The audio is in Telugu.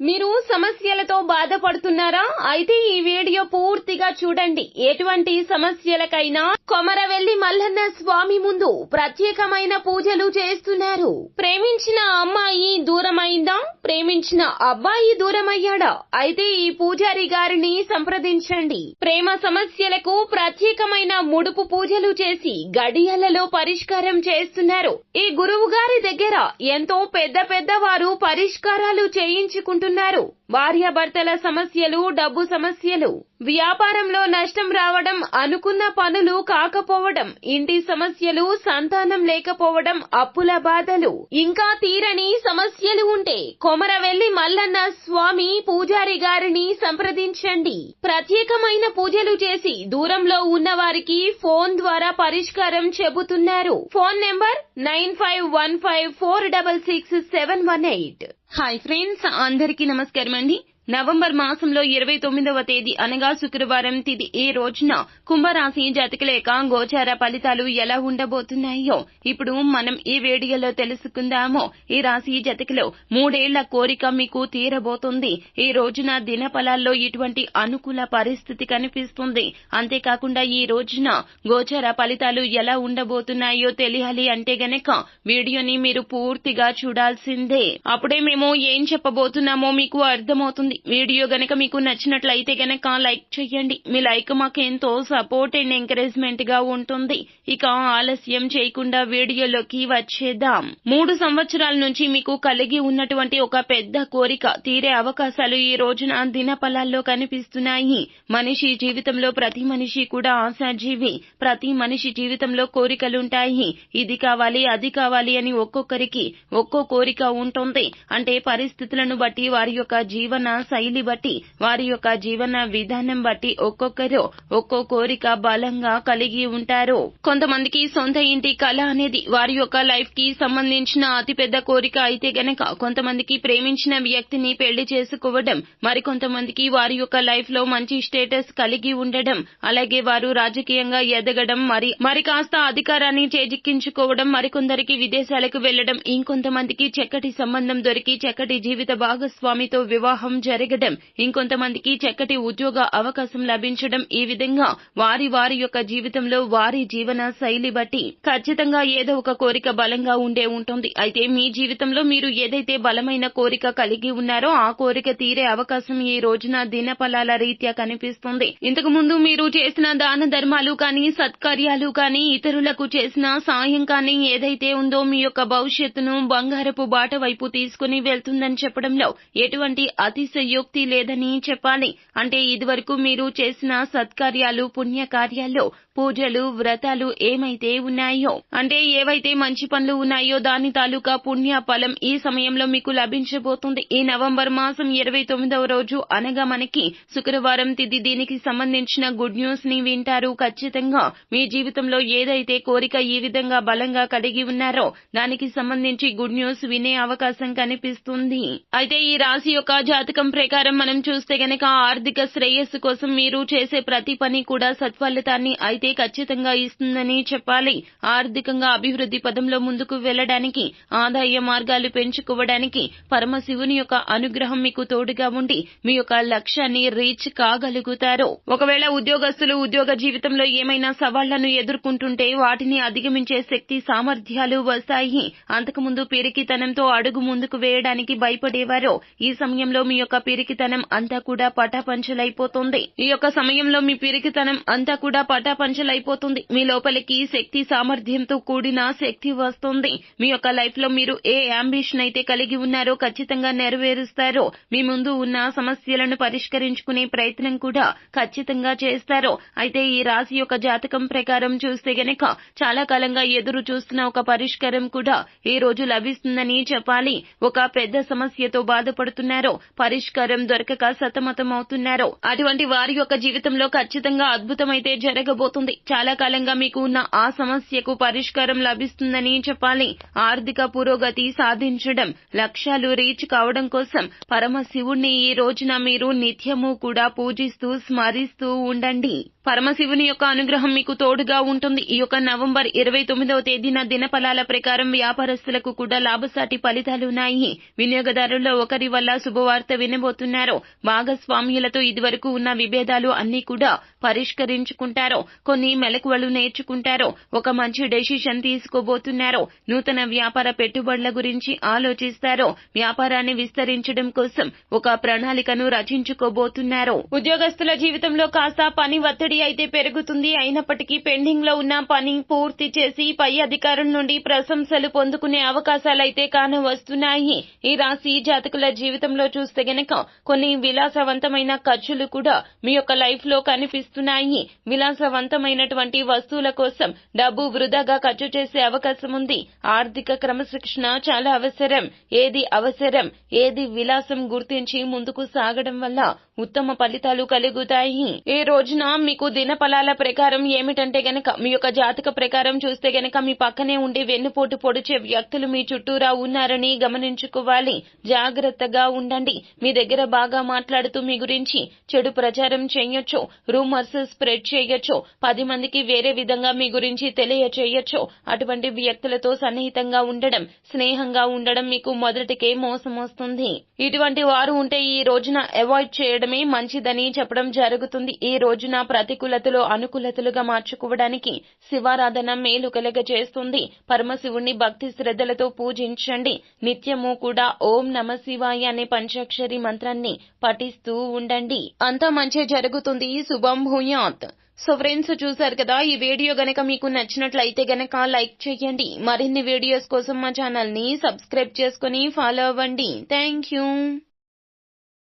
మీరు సమస్యలతో బాధపడుతున్నారా? అయితే ఈ వీడియో పూర్తిగా చూడండి. ఎటువంటి సమస్యలకైనా కొమరవెల్లి మల్లన్న స్వామి ముందు ప్రత్యేకమైన పూజలు చేస్తున్నారు. ప్రేమించిన అమ్మాయి దూరమైందా? ప్రేమించిన అబ్బాయి దూరమయ్యాడా? అయితే ఈ పూజారి గారిని సంప్రదించండి. ప్రేమ సమస్యలకు ప్రత్యేకమైన ముడుపు పూజలు చేసి గడియలలో పరిష్కారం చేస్తున్నారు. ఈ గురువు గారి దగ్గర ఎంతో పెద్ద వారు పరిష్కారాలు చేయించుకుంటున్నారు. భార్యాభర్తల సమస్యలు, డబ్బు సమస్యలు, వ్యాపారంలో నష్టం రావడం, అనుకున్న పనులు కాకపోవడం, ఇంటి సమస్యలు, సంతానం లేకపోవడం, అప్పుల బాధలు, ఇంకా తీరని సమస్యలు ఉంటే కొమరవెల్లి మల్లన్న స్వామి పూజారి గారిని సంప్రదించండి. ప్రత్యేకమైన పూజలు చేసి దూరంలో ఉన్న వారికి ఫోన్ ద్వారా పరిష్కారం చెబుతున్నారు. Phone number 9515466718. హాయ్ ఫ్రెండ్స్, అందరికీ నమస్కారం అండి. నవంబర్ మాసంలో 29వ తేదీ అనగా శుక్రవారం తిథి ఈ రోజున కుంభరాశి జాతకుల యొక్క గోచార ఫలితాలు ఎలా ఉండబోతున్నాయో ఇప్పుడు మనం ఈ వీడియోలో తెలుసుకుందాము. ఈ రాశి జాతకులు 3 ఏళ్ల కోరిక మీకు తీరబోతుంది. ఈ రోజున దినఫలాల్లో ఇటువంటి అనుకూల పరిస్థితి కనిపిస్తుంది. అంతేకాకుండా ఈ రోజున గోచార ఫలితాలు ఎలా ఉండబోతున్నాయో తెలియాలి అంటే గనక వీడియోని మీరు పూర్తిగా చూడాల్సిందే. అప్పుడే మేము ఏం చెప్పబోతున్నామో మీకు అర్థమవుతుంది. వీడియో గనక మీకు నచ్చినట్లయితే గనక లైక్ చేయండి. మీ లైక్ మాకు ఎంతో సపోర్ట్ అండ్ ఎంకరేజ్మెంట్ గా ఉంటుంది. ఇక ఆలస్యం చేయకుండా వీడియోలోకి వచ్చేద్దాం. 3 సంవత్సరాల నుంచి మీకు కలిగి ఉన్నటువంటి ఒక పెద్ద కోరిక తీరే అవకాశాలు ఈ రోజున దినఫలాల్లో కనిపిస్తున్నాయి. మనిషి జీవితంలో ప్రతి మనిషి కూడా ఆశాజీవి. ప్రతి మనిషి జీవితంలో కోరికలుంటాయి. ఇది కావాలి, అది కావాలి అని ఒక్కొక్కరికి ఒక్కో కోరిక ఉంటుంది. అంటే పరిస్థితులను బట్టి, వారి యొక్క జీవన శైలి బట్టి, వారి యొక్క జీవన విధానం బట్టి ఒక్కొక్కరు ఒక్కో కోరిక బలంగా కలిగి ఉంటారు. కొంతమందికి సొంత ఇంటి కళ అనేది వారి యొక్క లైఫ్ కి సంబంధించిన అతిపెద్ద కోరిక అయితే గనక కొంతమందికి ప్రేమించిన వ్యక్తిని పెళ్లి చేసుకోవడం, మరికొంతమందికి వారి యొక్క లైఫ్ లో మంచి స్టేటస్ కలిగి ఉండడం, అలాగే వారు రాజకీయంగా ఎదగడం, మరి కాస్త అధికారాన్ని చేజిక్కించుకోవడం, మరికొందరికి విదేశాలకు వెళ్లడం, ఇంకొంతమందికి చక్కటి సంబంధం దొరికి చక్కటి జీవిత భాగస్వామితో వివాహం జరగడం, ఇంకొంతమందికి చక్కటి ఉద్యోగ అవకాశం లభించడం, ఈ విధంగా వారి యొక్క జీవితంలో వారి జీవన శైలి బట్టి ఖచ్చితంగా ఏదో ఒక కోరిక బలంగా ఉండే ఉంటుంది. అయితే మీ జీవితంలో మీరు ఏదైతే బలమైన కోరిక కలిగి ఉన్నారో ఆ కోరిక తీరే అవకాశం ఈ రోజున దినఫలాల రీత్యా కనిపిస్తుంది. ఇంతకు ముందు మీరు చేసిన దాన ధర్మాలు కానీ, సత్కార్యాలు కానీ, ఇతరులకు చేసిన సాయం కానీ ఏదైతే ఉందో మీ యొక్క భవిష్యత్తును బంగారపు బాట వైపు తీసుకుని వెళ్తుందని చెప్పడంలో ఎటువంటి అతిశయోక్తి లేదని చెప్పాలి. అంటే ఇదివరకు మీరు చేసిన సత్కార్యాలు, పుణ్యకార్యాల్లో పూజలు, వ్రతాలు ఏమైతే ఉన్నాయో, అంటే ఏవైతే మంచి పనులు ఉన్నాయో దాని తాలూకా పుణ్య ఫలం ఈ సమయంలో మీకు లభించబోతుంది. ఈ నవంబర్ మాసం 29వ రోజు అనగా మనకి శుక్రవారం తిథి. దీనికి సంబంధించిన గుడ్ న్యూస్ ని వింటారు. ఖచ్చితంగా మీ జీవితంలో ఏదైతే కోరిక ఈ విధంగా బలంగా కలిగి ఉన్నారో దానికి సంబంధించి గుడ్ న్యూస్ వినే అవకాశం కనిపిస్తుంది. అయితే ఈ రాశి యొక్క జాతకం ప్రకారం మనం చూస్తే గనక ఆర్థిక శ్రేయస్సు కోసం మీరు చేసే ప్రతి పని కూడా సత్ఫలితాన్ని అయితే ఖచ్చితంగా ఇస్తుందని చెప్పాలి. ఆర్థికంగా అభివృద్ధి పదంలో ముందుకు వెళ్లడానికి, ఆదాయ మార్గాలు పెంచుకోవడానికి పరమశివుని యొక్క అనుగ్రహం మీకు తోడుగా ఉండి మీ యొక్క లక్ష్యాన్ని రీచ్ కాగలుగుతారు. ఒకవేళ ఉద్యోగస్తులు ఉద్యోగ జీవితంలో ఏమైనా సవాళ్లను ఎదుర్కొంటుంటే వాటిని అధిగమించే శక్తి సామర్థ్యాలు వస్తాయి. అంతకుముందు పిరికితనంతో అడుగు ముందుకు వేయడానికి భయపడేవారో ఈ సమయంలో మీ యొక్క పిరికితనం అంతా కూడా పటాపంచలైపోతుంది. ఈ యొక్క సమయంలో మీ పిరికితనం అంతా కూడా పటాపంచలైపోతుంది. మీ లోపలికి శక్తి సామర్థ్యంతో కూడిన శక్తి వస్తుంది. మీ యొక్క లైఫ్ లో మీరు ఏ అంబిషన్ అయితే కలిగి ఉన్నారో ఖచ్చితంగా నెరవేరుస్తారు. మీ ముందు ఉన్న సమస్యలను పరిష్కరించుకునే ప్రయత్నం కూడా ఖచ్చితంగా చేస్తారు. అయితే ఈ రాశి యొక్క జాతకం ప్రకారం చూస్తే గనక చాలా కాలంగా ఎదురు చూస్తున్న ఒక పరిష్కారం కూడా ఈ రోజు లభిస్తుందని చెప్పాలి. ఒక పెద్ద సమస్యతో బాధపడుతున్నారో, పరిష్కారం దొరకక సతమతమవుతున్నారో అటువంటి వారి యొక్క జీవితంలో ఖచ్చితంగా అద్భుతమైతే జరగబోతుంది. చాలా కాలంగా మీకు ఉన్న ఆ సమస్యకు పరిష్కారం లభిస్తుందని చెప్పాలి. ఆర్థిక పురోగతి సాధించడం, లక్ష్యాలు రీచ్ కావడం కోసం పరమశివుణ్ణి ఈ రోజున మీరు నిత్యము కూడా పూజిస్తూ స్మరిస్తూ ఉండండి. పరమశివుని యొక్క అనుగ్రహం మీకు తోడుగా ఉంటుంది. ఈ యొక్క నవంబర్ 29వ తేదీన దినఫలాల ప్రకారం వ్యాపారస్తులకు కూడా లాభసాటి ఫలితాలున్నాయి. వినియోగదారుల్లో ఒకరి వల్ల శుభవార్త వినబోతున్నారు. భాగస్వామ్యులతో ఇదివరకు ఉన్న విభేదాలు అన్ని కూడా పరిష్కరించుకుంటారు. కొన్ని మెలకువలు నేర్చుకుంటారు. ఒక మంచి డెసిషన్ తీసుకోబోతున్నారు. నూతన వ్యాపార పెట్టుబడుల గురించి ఆలోచిస్తారు. వ్యాపారాన్ని విస్తరించడం కోసం ఒక ప్రణాళికను రచించుకోబోతున్నారు. ఉద్యోగస్తుల జీవితంలో కాస్త పని ఒత్తిడి అయితే పెరుగుతుంది. అయినప్పటికీ పెండింగ్ లో ఉన్న పని పూర్తి చేసి పై అధికారుల నుండి ప్రశంసలు పొందుకునే అవకాశాలైతే కానవస్తున్నాయి. ఈ రాశి జాతకుల జీవితంలో చూస్తే గనక కొన్ని విలాసవంతమైన ఖర్చులు కూడా మీ యొక్క లైఫ్ లో కనిపిస్తున్నాయి. విలాసవంతమైనటువంటి వస్తువుల కోసం డబ్బు వృధాగా ఖర్చు చేసే అవకాశం ఉంది. ఆర్థిక క్రమశిక్షణ చాలా అవసరం. ఏది అవసరం, ఏది విలాసం గుర్తించి ముందుకు సాగడం వల్ల ఉత్తమ ఫలితాలు కలుగుతాయి. ఈ రోజున మీకు దినఫలాల ప్రకారం ఏమిటంటే గనక మీ యొక్క జాతక ప్రకారం చూస్తే గనక మీ పక్కనే ఉండి వెన్నుపోటు పొడిచే వ్యక్తులు మీ చుట్టూరా ఉన్నారని గమనించుకోవాలి. జాగ్రత్తగా ఉండండి. మీ దగ్గర బాగా మాట్లాడుతూ మీ గురించి చెడు ప్రచారం చేయొచ్చు. రూమర్స్ స్ప్రెడ్ చేయొచ్చు. 10 మందికి వేరే విధంగా మీ గురించి తెలియచేయొచ్చు. అటువంటి వ్యక్తులతో సన్నిహితంగా ఉండడం, స్నేహంగా ఉండడం మీకు మొదటికే మోసం వస్తుంది. ఇటువంటి వారు ఉంటే ఈ రోజున అవాయిడ్ చేయడమే మంచిదని చెప్పడం జరుగుతుంది. ఈ రోజున ప్రతికూలతలో అనుకూలతలుగా మార్చుకోవడానికి శివారాధన మేలు కలగజేస్తుంది. పరమశివుణ్ణి భక్తి శ్రద్ధలతో పూజించండి. నిత్యము కూడా ఓం నమ శివాయ అనే పంచాక్షరి మంత్రాన్ని పఠిస్తూ ఉండండి. అంతా మంచి జరుగుతుంది. శుభం భూయాత్. సో ఫ్రెండ్స్, చూసారు కదా, ఈ వీడియో గనక మీకు నచ్చినట్లయితే గనక లైక్ చేయండి. మరిన్ని వీడియోస్ కోసం మా ఛానల్ ని సబ్స్క్రైబ్ చేసుకుని ఫాలో అవ్వండి. Thank you.